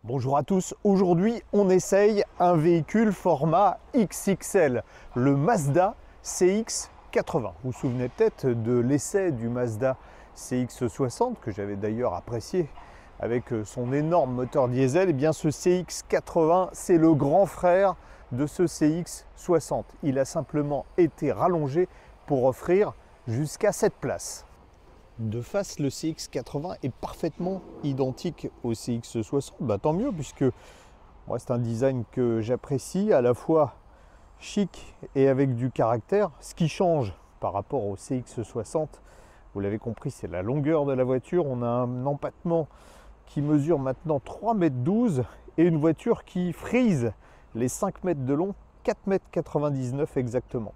Bonjour à tous, aujourd'hui on essaye un véhicule format XXL, le Mazda CX-80. Vous vous souvenez peut-être de l'essai du Mazda CX-60 que j'avais d'ailleurs apprécié avec son énorme moteur diesel. Et bien ce CX-80 c'est le grand frère de ce CX-60. Il a simplement été rallongé pour offrir jusqu'à 7 places. De face, le CX-80 est parfaitement identique au CX-60. Bah, tant mieux, puisque moi, c'est un design que j'apprécie, à la fois chic et avec du caractère. Ce qui change par rapport au CX-60, vous l'avez compris, c'est la longueur de la voiture. On a un empattement qui mesure maintenant 3,12 m et une voiture qui frise les 5 mètres de long, 4,99 m exactement.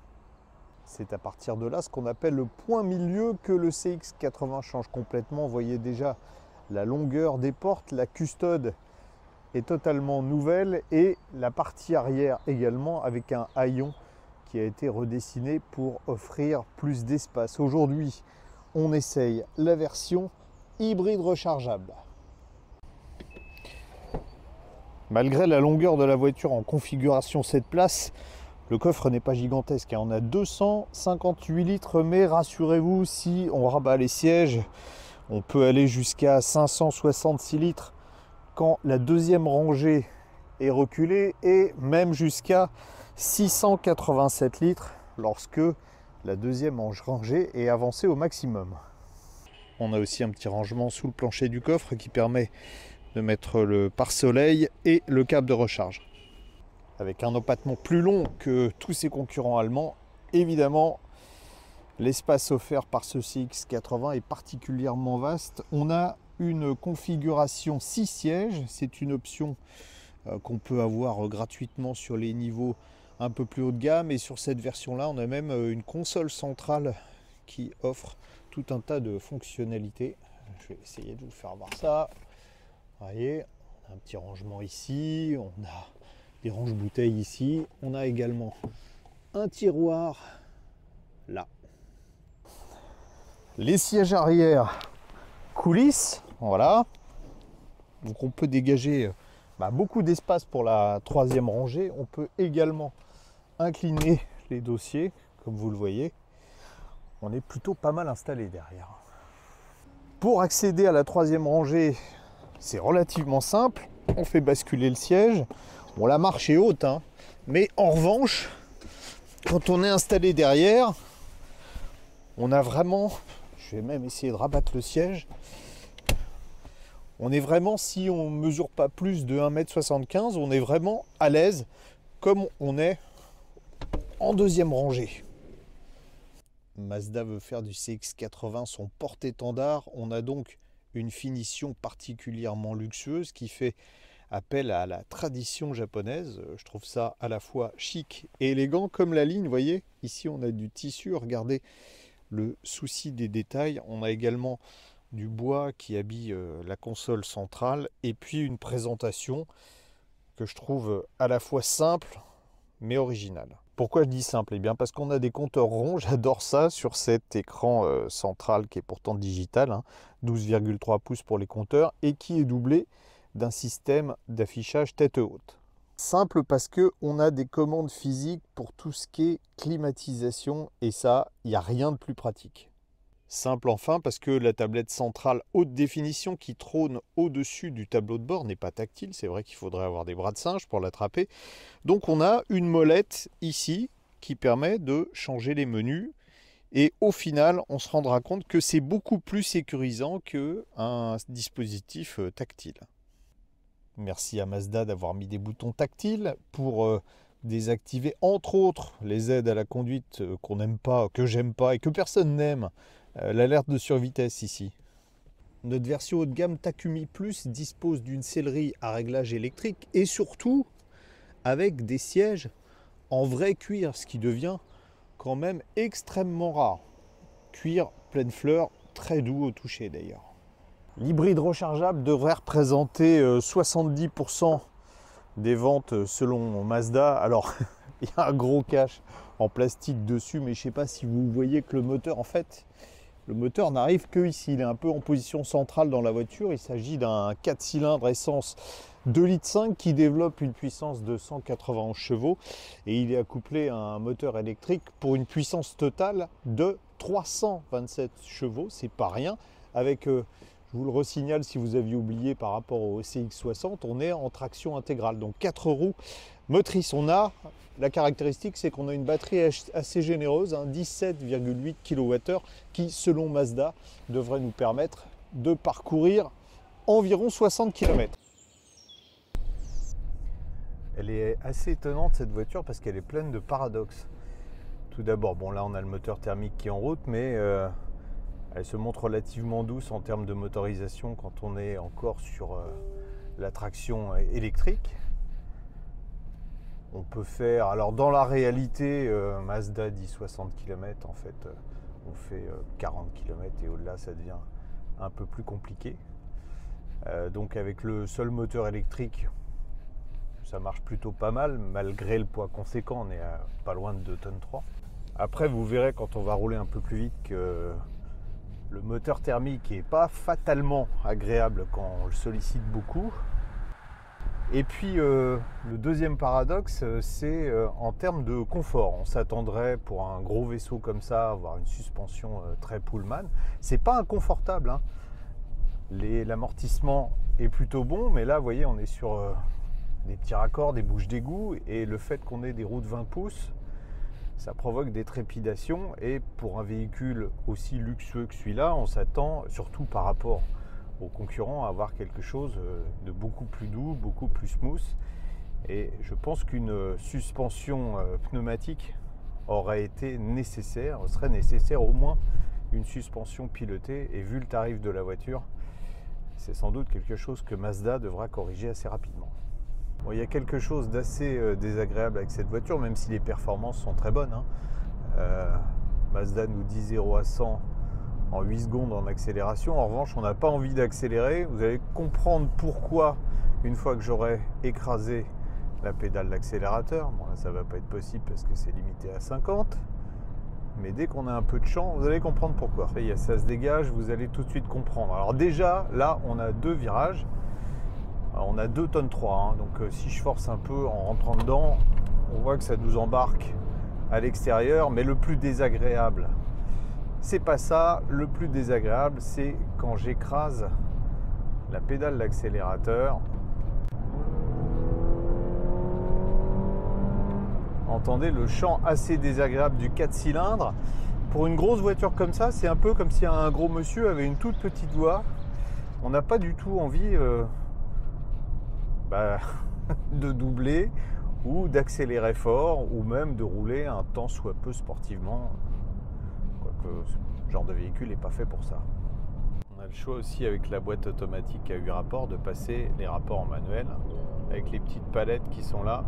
C'est à partir de là, ce qu'on appelle le point milieu, que le CX-80 change complètement. Vous voyez déjà la longueur des portes, la custode est totalement nouvelle et la partie arrière également avec un haillon qui a été redessiné pour offrir plus d'espace. Aujourd'hui, on essaye la version hybride rechargeable. Malgré la longueur de la voiture en configuration 7 places, le coffre n'est pas gigantesque, on a 258 litres, mais rassurez-vous, si on rabat les sièges, on peut aller jusqu'à 566 litres quand la deuxième rangée est reculée et même jusqu'à 687 litres lorsque la deuxième rangée est avancée au maximum. On a aussi un petit rangement sous le plancher du coffre qui permet de mettre le pare-soleil et le câble de recharge. Avec un empattement plus long que tous ses concurrents allemands, évidemment, l'espace offert par ce CX-80 est particulièrement vaste. On a une configuration 6 sièges, c'est une option qu'on peut avoir gratuitement sur les niveaux un peu plus haut de gamme. Et sur cette version-là, on a même une console centrale qui offre tout un tas de fonctionnalités. Je vais essayer de vous faire voir ça. Vous voyez, on a un petit rangement ici, on a des range-bouteilles ici. On a également un tiroir là. Les sièges arrière coulissent, voilà. Donc on peut dégager beaucoup d'espace pour la troisième rangée. On peut également incliner les dossiers, comme vous le voyez. On est plutôt pas mal installé derrière. Pour accéder à la troisième rangée, c'est relativement simple. On fait basculer le siège. Bon, la marche est haute, hein, mais en revanche, quand on est installé derrière, on a vraiment, je vais même essayer de rabattre le siège, on est vraiment, si on ne mesure pas plus de 1,75 m, on est vraiment à l'aise, comme on est en deuxième rangée. Mazda veut faire du CX-80 son porte-étendard. On a donc une finition particulièrement luxueuse qui fait appel à la tradition japonaise. Je trouve ça à la fois chic et élégant, comme la ligne, vous voyez, ici on a du tissu, regardez le souci des détails. On a également du bois qui habille la console centrale et puis une présentation que je trouve à la fois simple mais originale. Pourquoi je dis simple? Eh bien parce qu'on a des compteurs ronds, j'adore ça, sur cet écran central qui est pourtant digital, hein, 12,3 pouces pour les compteurs et qui est doublé d'un système d'affichage tête haute. Simple parce qu'on a des commandes physiques pour tout ce qui est climatisation et ça, il n'y a rien de plus pratique. Simple enfin parce que la tablette centrale haute définition qui trône au-dessus du tableau de bord n'est pas tactile. C'est vrai qu'il faudrait avoir des bras de singe pour l'attraper. Donc on a une molette ici qui permet de changer les menus. Et au final, on se rendra compte que c'est beaucoup plus sécurisant qu'un dispositif tactile. Merci à Mazda d'avoir mis des boutons tactiles pour désactiver entre autres les aides à la conduite qu'on n'aime pas, que j'aime pas et que personne n'aime. L'alerte de survitesse ici. Notre version haut de gamme Takumi Plus dispose d'une sellerie à réglage électrique et surtout avec des sièges en vrai cuir, ce qui devient quand même extrêmement rare. Cuir pleine fleur, très doux au toucher d'ailleurs. L'hybride rechargeable devrait représenter 70% des ventes selon Mazda. Alors, il y a un gros cache en plastique dessus, mais je ne sais pas si vous voyez que le moteur, en fait, Le moteur n'arrive que ici, il est un peu en position centrale dans la voiture. Il s'agit d'un 4 cylindres essence 2,5 litres qui développe une puissance de 191 chevaux et il est accouplé à un moteur électrique pour une puissance totale de 327 chevaux, c'est pas rien. Avec, je vous le resignale si vous aviez oublié par rapport au CX60, on est en traction intégrale, donc 4 roues motrices. On a, la caractéristique c'est qu'on a une batterie assez généreuse, 17,8 kWh qui selon Mazda devrait nous permettre de parcourir environ 60 km. Elle est assez étonnante cette voiture parce qu'elle est pleine de paradoxes. Tout d'abord, bon là on a le moteur thermique qui est en route, mais elle se montre relativement douce en termes de motorisation quand on est encore sur la traction électrique. On peut faire, alors dans la réalité, Mazda dit 60 km, en fait on fait 40 km et au-delà ça devient un peu plus compliqué. Donc avec le seul moteur électrique, ça marche plutôt pas mal, malgré le poids conséquent, on est à pas loin de 2,3 tonnes. Après, vous verrez quand on va rouler un peu plus vite que le moteur thermique n'est pas fatalement agréable quand on le sollicite beaucoup. Et puis, le deuxième paradoxe, c'est en termes de confort. On s'attendrait pour un gros vaisseau comme ça, à avoir une suspension très Pullman. C'est pas inconfortable, hein. L'amortissement est plutôt bon, mais là, vous voyez, on est sur des petits raccords, des bouches d'égout, et le fait qu'on ait des roues de 20 pouces, ça provoque des trépidations. Et pour un véhicule aussi luxueux que celui-là, on s'attend, surtout par rapport aux concurrents, à avoir quelque chose de beaucoup plus doux, beaucoup plus smooth. Et je pense qu'une suspension pneumatique aurait été nécessaire, serait nécessaire au moins une suspension pilotée, et vu le tarif de la voiture, c'est sans doute quelque chose que Mazda devra corriger assez rapidement. Bon, il y a quelque chose d'assez désagréable avec cette voiture, même si les performances sont très bonnes, hein. Mazda nous dit 0 à 100 en 8 secondes en accélération. En revanche, on n'a pas envie d'accélérer. Vous allez comprendre pourquoi une fois que j'aurai écrasé la pédale d'accélérateur. Bon, là, ça ne va pas être possible parce que c'est limité à 50. Mais dès qu'on a un peu de champ, vous allez comprendre pourquoi. Ça se dégage, vous allez tout de suite comprendre. Alors déjà, là, on a deux virages. Alors, on a 2,3 tonnes, hein, donc si je force un peu en rentrant dedans, on voit que ça nous embarque à l'extérieur. Mais le plus désagréable, c'est pas ça. Le plus désagréable, c'est quand j'écrase la pédale d'accélérateur. Entendez le chant assez désagréable du 4 cylindres. Pour une grosse voiture comme ça, c'est un peu comme si un gros monsieur avait une toute petite voix. On n'a pas du tout envie de doubler ou d'accélérer fort ou même de rouler un tant soit peu sportivement. Quoique ce genre de véhicule n'est pas fait pour ça. On a le choix aussi avec la boîte automatique à 8 rapports de passer les rapports en manuel avec les petites palettes qui sont là.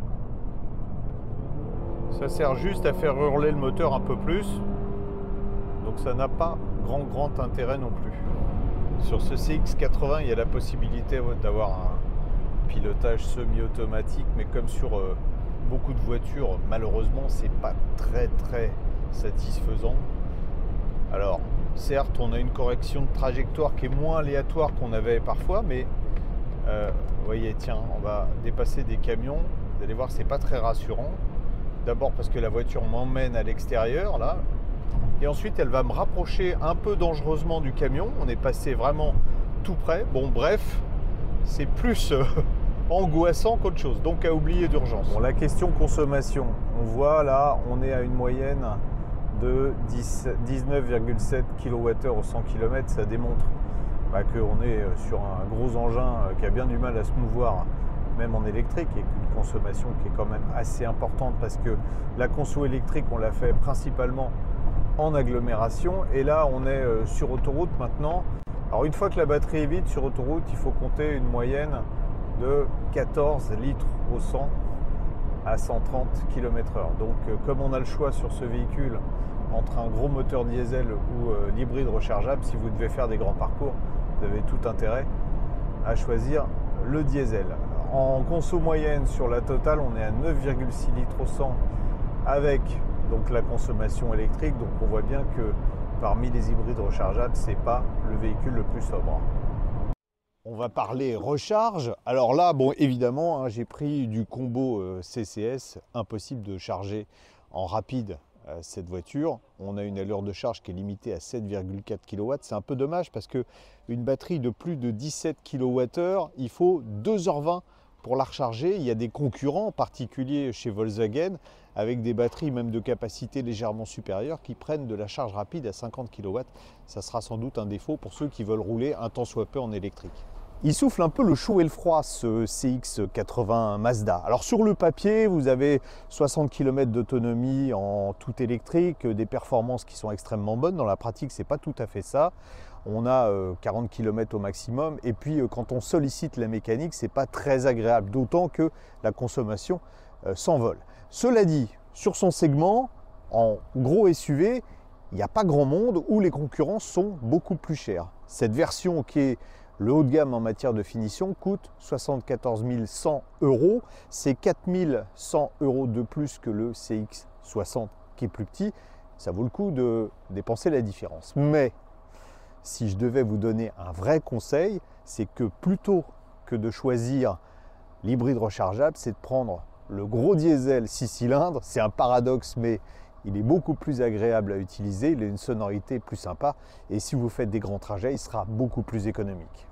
Ça sert juste à faire hurler le moteur un peu plus, donc ça n'a pas grand intérêt non plus. Sur ce CX80, il y a la possibilité d'avoir un pilotage semi-automatique, mais comme sur beaucoup de voitures, malheureusement, c'est pas très satisfaisant. Alors, certes, on a une correction de trajectoire qui est moins aléatoire qu'on avait parfois, mais vous voyez, tiens, on va dépasser des camions. Vous allez voir, c'est pas très rassurant. D'abord parce que la voiture m'emmène à l'extérieur, là. Et ensuite, elle va me rapprocher un peu dangereusement du camion. On est passé vraiment tout près. Bon, bref, c'est plus angoissant qu'autre chose. Donc, à oublier d'urgence. Bon, la question consommation. On voit là, on est à une moyenne de 19,7 kWh au 100 km. Ça démontre qu'on est sur un gros engin qui a bien du mal à se mouvoir, même en électrique, et une consommation qui est quand même assez importante parce que la conso électrique, on l'a fait principalement en agglomération, et là on est sur autoroute maintenant. Alors une fois que la batterie est vide sur autoroute, il faut compter une moyenne de 14 litres au 100 à 130 km/h. Donc comme on a le choix sur ce véhicule entre un gros moteur diesel ou l'hybride rechargeable, si vous devez faire des grands parcours, vous avez tout intérêt à choisir le diesel. En conso moyenne sur la totale, on est à 9,6 litres au 100 avec donc la consommation électrique. Donc on voit bien que parmi les hybrides rechargeables, c'est pas le véhicule le plus sobre. On va parler recharge. Alors là, bon, évidemment, hein, j'ai pris du combo CCS, impossible de charger en rapide cette voiture. On a une allure de charge qui est limitée à 7,4 kW. C'est un peu dommage parce qu'une batterie de plus de 17 kWh, il faut 2h20 pour la recharger. Il y a des concurrents, en particulier chez Volkswagen, avec des batteries même de capacité légèrement supérieure qui prennent de la charge rapide à 50 kW. Ça sera sans doute un défaut pour ceux qui veulent rouler un tant soit peu en électrique. Il souffle un peu le chaud et le froid, ce CX-80 Mazda. Alors sur le papier, vous avez 60 km d'autonomie en tout électrique, des performances qui sont extrêmement bonnes. Dans la pratique, c'est pas tout à fait ça. On a 40 km au maximum. Et puis quand on sollicite la mécanique, c'est pas très agréable, d'autant que la consommation s'envole. Cela dit, sur son segment, en gros SUV, il n'y a pas grand monde où les concurrents sont beaucoup plus chers. Cette version qui est le haut de gamme en matière de finition coûte 74 100 €. C'est 4 100 € de plus que le CX-60 qui est plus petit. Ça vaut le coup de dépenser la différence. Mais si je devais vous donner un vrai conseil, c'est que plutôt que de choisir l'hybride rechargeable, c'est de prendre le gros diesel 6 cylindres. C'est un paradoxe, mais il est beaucoup plus agréable à utiliser, il a une sonorité plus sympa et si vous faites des grands trajets, il sera beaucoup plus économique.